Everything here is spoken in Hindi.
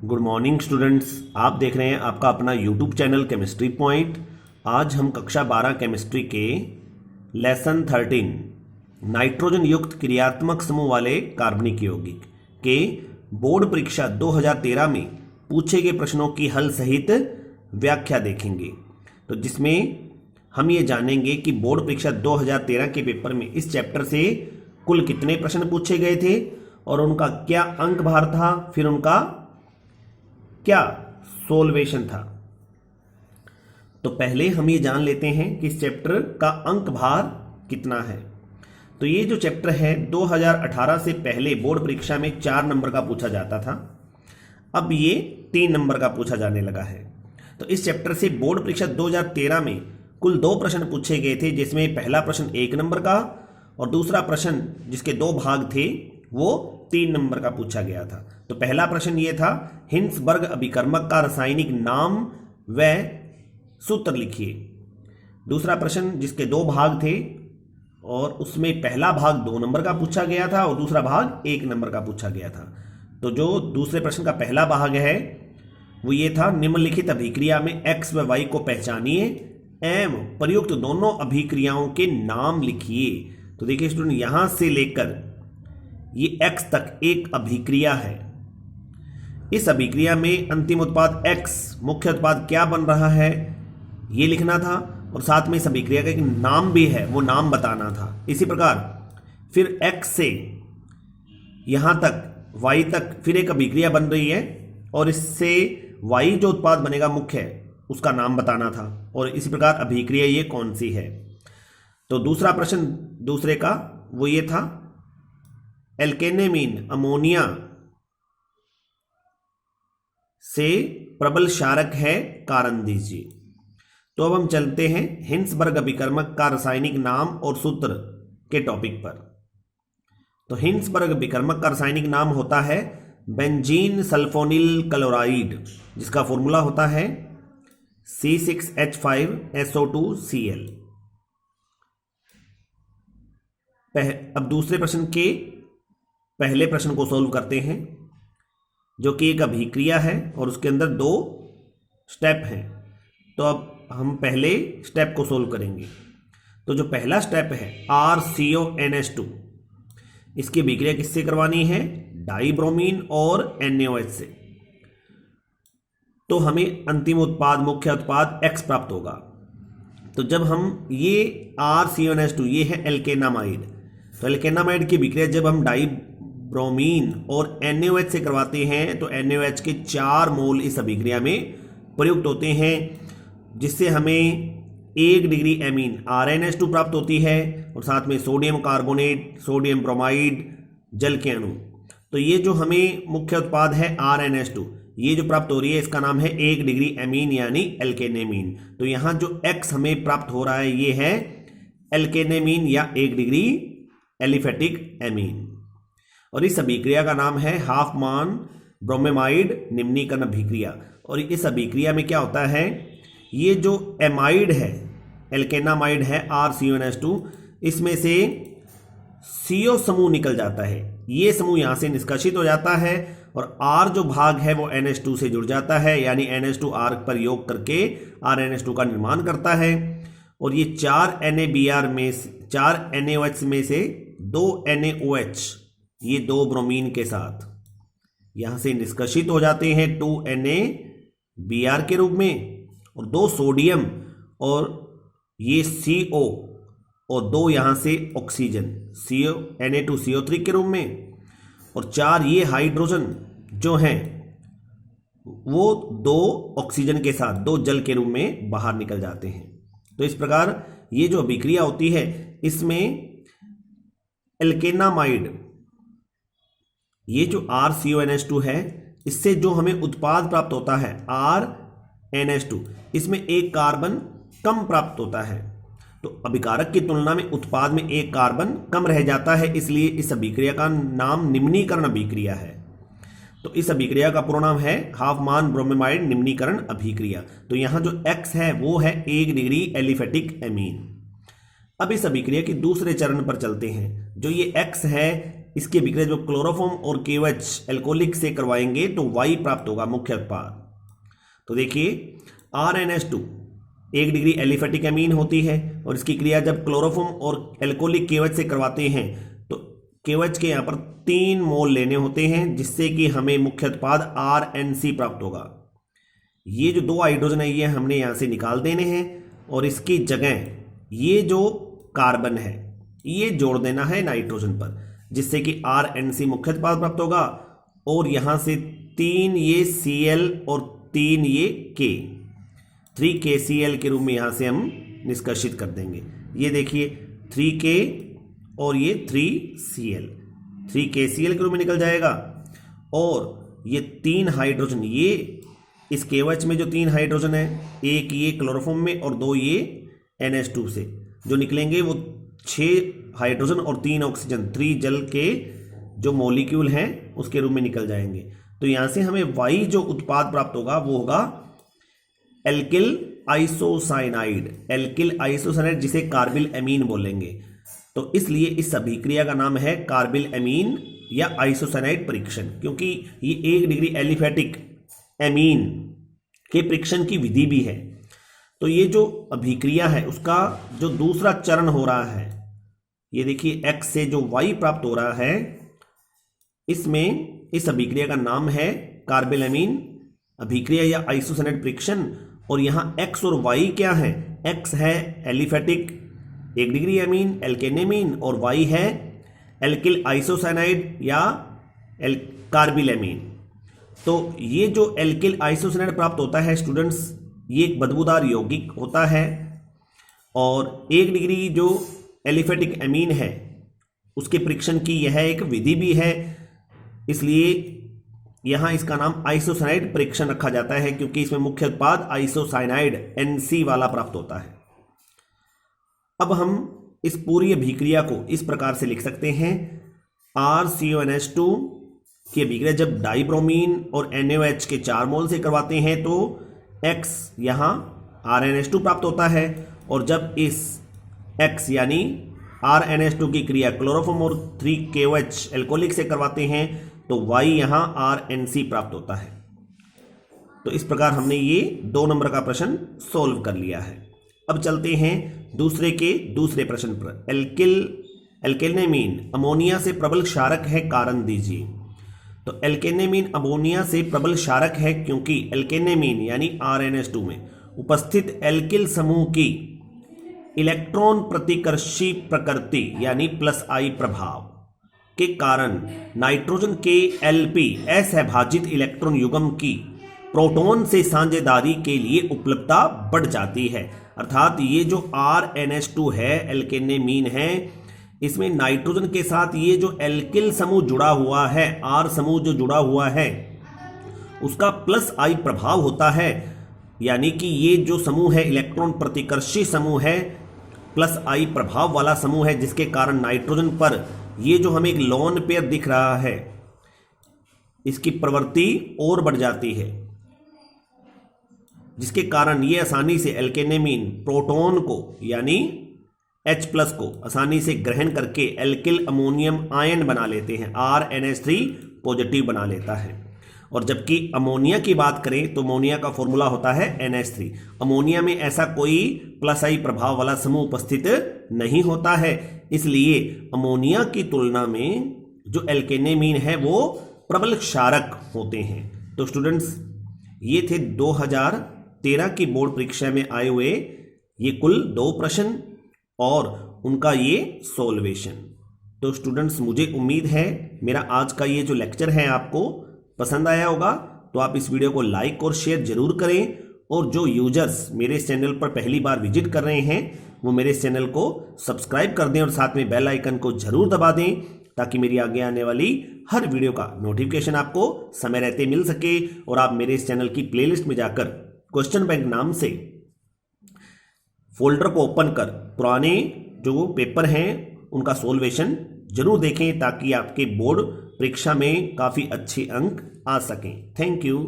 Good morning students. आप देख रहे हैं आपका अपना यूट्यूब चैनल केमिस्ट्री पॉइंट। आज हम कक्षा 12 केमिस्ट्री के लेसन 13 नाइट्रोजन युक्त क्रियात्मक समूह वाले कार्बनिक यौगिक के बोर्ड परीक्षा 2013 में पूछे गए प्रश्नों की हल सहित व्याख्या देखेंगे। तो जिसमें हम ये जानेंगे कि बोर्ड परीक्षा 2013 के पेपर में इस चैप्टर से कुल कितने प्रश्न पूछे गए थे और उनका क्या अंक भार था, फिर उनका क्या सोल्वेशन था। तो पहले हम ये जान लेते हैं कि इस चैप्टर का अंक भार कितना है। तो ये जो चैप्टर है 2018 से पहले बोर्ड परीक्षा में 4 नंबर का पूछा जाता था, अब ये 3 नंबर का पूछा जाने लगा है। तो इस चैप्टर से बोर्ड परीक्षा 2013 में कुल 2 प्रश्न पूछे गए थे, जिसमें पहला प्रश्न 1 नंबर का और दूसरा प्रश्न जिसके 2 भाग थे वो 3 नंबर का पूछा गया था। तो पहला प्रश्न ये था, हिंसबर्ग अभिकर्मक का रासायनिक नाम व सूत्र लिखिए। दूसरा प्रश्न जिसके 2 भाग थे और उसमें पहला भाग 2 नंबर का पूछा गया था और दूसरा भाग 1 नंबर का पूछा गया था। तो जो दूसरे प्रश्न का पहला भाग है वो ये था, निम्नलिखित अभिक्रिया में x व y को पहचानिए एवं प्रयुक्त दोनों अभिक्रियाओं के नाम लिखिए। तो देखिए स्टूडेंट, यहां से लेकर ये x तक एक अभिक्रिया है। इस अभिक्रिया में अंतिम उत्पाद x, मुख्य उत्पाद क्या बन रहा है ये लिखना था और साथ में इस अभिक्रिया का एक नाम भी है, वो नाम बताना था। इसी प्रकार फिर x से यहां तक y तक फिर एक अभिक्रिया बन रही है और इससे y जो उत्पाद बनेगा मुख्य उसका नाम बताना था और इसी प्रकार अभिक्रिया ये कौन सी है। तो दूसरा प्रश्न दूसरे का वो ये था, एल्केनेमीन अमोनिया से प्रबल क्षारक है, कारण दीजिए। तो अब हम चलते हैं हिंसबर्ग अभिकर्मक का रासायनिक नाम और सूत्र के टॉपिक पर। तो हिंसबर्ग अभिकर्मक का रासायनिक नाम होता है बेंजीन सल्फोनिल क्लोराइड, जिसका फॉर्मूला होता है C6H5SO2Cl। अब दूसरे प्रश्न के पहले प्रश्न को सॉल्व करते हैं, जो कि एक अभिक्रिया है और उसके अंदर 2 स्टेप हैं। तो अब हम पहले स्टेप को सॉल्व करेंगे। तो जो पहला स्टेप है RCONH2, इसकी अभिक्रिया किससे करवानी है? डाइब्रोमीन और NaOH से। तो हमें अंतिम उत्पाद मुख्य उत्पाद X प्राप्त होगा। तो जब हम ये RCONH2 ये है एल्केनामाइड, तो एल्केनामाइड की अभिक्रिया जब हम डाइब्रोमीन और NaOH से करवाते हैं तो NaOH के 4 मोल इस अभिक्रिया में प्रयुक्त होते हैं, जिससे हमें 1 डिग्री एमीन RNH2 प्राप्त होती है और साथ में सोडियम कार्बोनेट, सोडियम ब्रोमाइड, जल के अणु। तो ये जो हमें मुख्य उत्पाद है RNH2 ये जो प्राप्त हो रही है इसका नाम है 1 डिग्री एमीन यानी एल्केनेमीन। तो यहाँ जो X हमें प्राप्त हो रहा है ये है एल्केनेमीन या 1 डिग्री एलिफेटिक एमीन। और इस अभिक्रिया का नाम है हाफमान ब्रोमेमाइड निम्नीकरण अभिक्रिया। और इस अभिक्रिया में क्या होता है, ये जो एमाइड है एल्केनामाइड है RCONH2, इसमें से CO समूह निकल जाता है। ये समूह यहाँ से निष्कासित हो जाता है और R जो भाग है वो NH2 से जुड़ जाता है, यानी NH2 R पर योग करके RNH2 का निर्माण करता है। और ये 4 NaBr में 4 NaOH में से 2 NaOH ये 2 ब्रोमीन के साथ यहाँ से निष्कासित हो जाते हैं 2 NaBr के रूप में, और 2 सोडियम और ये CO और 2 यहाँ से ऑक्सीजन Na2CO3 के रूप में, और 4 ये हाइड्रोजन जो हैं वो 2 ऑक्सीजन के साथ 2 जल के रूप में बाहर निकल जाते हैं। तो इस प्रकार ये जो अभिक्रिया होती है इसमें एल्केनामाइड ये जो RCONH2 है इससे जो हमें उत्पाद प्राप्त होता है RNH2, इसमें 1 कार्बन कम प्राप्त होता है। तो अभिकारक की तुलना में उत्पाद में 1 कार्बन कम रह जाता है, इसलिए इस अभिक्रिया का नाम निम्नीकरण अभिक्रिया है। तो इस अभिक्रिया का पूरा नाम है हाफमान ब्रोमेमाइड निम्नीकरण अभिक्रिया। तो यहाँ जो X है वो है 1 डिग्री एलिफेटिक एमीन। अब इस अभिक्रिया के दूसरे चरण पर चलते हैं। जो ये X है इसकी अभिक्रिया जब क्लोरोफॉर्म और KOH एल्कोहलिक से करवाएंगे तो Y प्राप्त होगा मुख्य उत्पाद। तो देखिए RNH2 1 डिग्री एलिफेटिक एमीन होती है और इसकी क्रिया जब क्लोरोफॉर्म और एल्कोहलिक KOH से करवाते हैं तो KOH के यहाँ पर 3 मोल लेने होते हैं, जिससे कि हमें मुख्य उत्पाद RNC प्राप्त होगा। ये जो 2 हाइड्रोजन है ये हमने यहाँ से निकाल देने हैं और इसकी जगह ये जो कार्बन है ये जोड़ देना है नाइट्रोजन पर, जिससे कि RNC मुख्य उत्पाद प्राप्त होगा। और यहाँ से 3 ये Cl और 3 ये K, 3KCl के रूप में यहाँ से हम निष्कर्षित कर देंगे। ये देखिए 3K और ये 3Cl, 3KCl के रूप में निकल जाएगा। और ये 3 हाइड्रोजन ये इस KOH में जो 3 हाइड्रोजन है, एक ये क्लोरोफॉर्म में और 2 ये NH2 से जो निकलेंगे वो 6 हाइड्रोजन और 3 ऑक्सीजन 3 जल के जो मॉलिक्यूल हैं उसके रूप में निकल जाएंगे। तो यहाँ से हमें Y जो उत्पाद प्राप्त होगा वो होगा एल्किल आइसोसाइनाइड, एल्किल आइसोसाइनाइड जिसे कार्बिल एमीन बोलेंगे। तो इसलिए इस अभिक्रिया का नाम है कार्बिल एमीन या आइसोसाइनाइड परीक्षण, क्योंकि ये 1 डिग्री एलिफेटिक एमीन के परीक्षण की विधि भी है। तो ये जो अभिक्रिया है उसका जो दूसरा चरण हो रहा है, ये देखिए X से जो Y प्राप्त हो रहा है, इसमें इस अभिक्रिया का नाम है कार्बिल एमीन अभिक्रिया या आइसोसाइनाइड परीक्षण। और यहाँ X और Y क्या है? X है एलिफेटिक 1 डिग्री एमीन एल्केनेमीन और Y है एल्किल आइसोसाइनाइड या कार्बिल एमीन। तो ये जो एल्किल आइसोसाइनाइड प्राप्त होता है स्टूडेंट्स, ये एक बदबूदार यौगिक होता है और 1 डिग्री जो एलिफेटिक एमीन है उसके परीक्षण की यह एक विधि भी है, इसलिए यहाँ इसका नाम आइसोसाइनाइड परीक्षण रखा जाता है, क्योंकि इसमें मुख्य उत्पाद आइसोसाइनाइड NC वाला प्राप्त होता है। अब हम इस पूरी अभिक्रिया को इस प्रकार से लिख सकते हैं, RCONH2 की अभिक्रिया जब डाइब्रोमीन और NaOH के 4 मोल से करवाते हैं तो X यहाँ RNH2 प्राप्त होता है, और जब इस X यानी RNH2 की क्रिया क्लोरोफॉर्म और 3KOH एल्कोहलिक से करवाते हैं तो Y यहाँ RNC प्राप्त होता है। तो इस प्रकार हमने ये 2 नंबर का प्रश्न सोल्व कर लिया है। अब चलते हैं दूसरे प्रश्न पर। एल्केनेमीन अमोनिया से प्रबल क्षारक है, कारण दीजिए। तो एल्केनेमीन अमोनिया से प्रबल क्षारक है क्योंकि एल्केनेमीन यानी RNH2 में उपस्थित एल्किल समूह की इलेक्ट्रॉन प्रतिकर्षी प्रकृति यानी +I प्रभाव के कारण नाइट्रोजन के Lp असहभाजित इलेक्ट्रॉन युग्म की प्रोटॉन से साझेदारी के लिए उपलब्धता बढ़ जाती है। अर्थात ये जो RNH2 है एल्केनेमीन है, इसमें नाइट्रोजन के साथ ये जो एल्किल समूह जुड़ा हुआ है, R समूह जो जुड़ा हुआ है उसका +I प्रभाव होता है, यानी कि ये जो समूह है इलेक्ट्रॉन प्रतिकर्षी समूह है, +I प्रभाव वाला समूह है, जिसके कारण नाइट्रोजन पर ये जो हमें एक लोन पेयर दिख रहा है इसकी प्रवृत्ति और बढ़ जाती है, जिसके कारण ये आसानी से एल्केनेमीन प्रोटॉन को यानी H+ को आसानी से ग्रहण करके एल्किल अमोनियम आयन बना लेते हैं, RNH3 पॉजिटिव बना लेता है। और जबकि अमोनिया की बात करें तो अमोनिया का फॉर्मूला होता है NH3। अमोनिया में ऐसा कोई +I प्रभाव वाला समूह उपस्थित नहीं होता है, इसलिए अमोनिया की तुलना में जो एल्केनेमीन है वो प्रबल क्षारक होते हैं। तो स्टूडेंट्स ये थे 2013 की बोर्ड परीक्षा में आए हुए ये कुल 2 प्रश्न और उनका ये सॉल्वेशन। तो स्टूडेंट्स मुझे उम्मीद है मेरा आज का ये जो लेक्चर है आपको पसंद आया होगा, तो आप इस वीडियो को लाइक और शेयर जरूर करें। और जो यूजर्स मेरे इस चैनल पर पहली बार विजिट कर रहे हैं वो मेरे इस चैनल को सब्सक्राइब कर दें और साथ में बेल आइकन को जरूर दबा दें, ताकि मेरी आगे आने वाली हर वीडियो का नोटिफिकेशन आपको समय रहते मिल सके। और आप मेरे इस चैनल की प्लेलिस्ट में जाकर क्वेश्चन बैंक नाम से फोल्डर को ओपन कर पुराने जो पेपर हैं उनका सॉल्वेशन जरूर देखें, ताकि आपके बोर्ड परीक्षा में काफ़ी अच्छे अंक आ सकें। Thank you.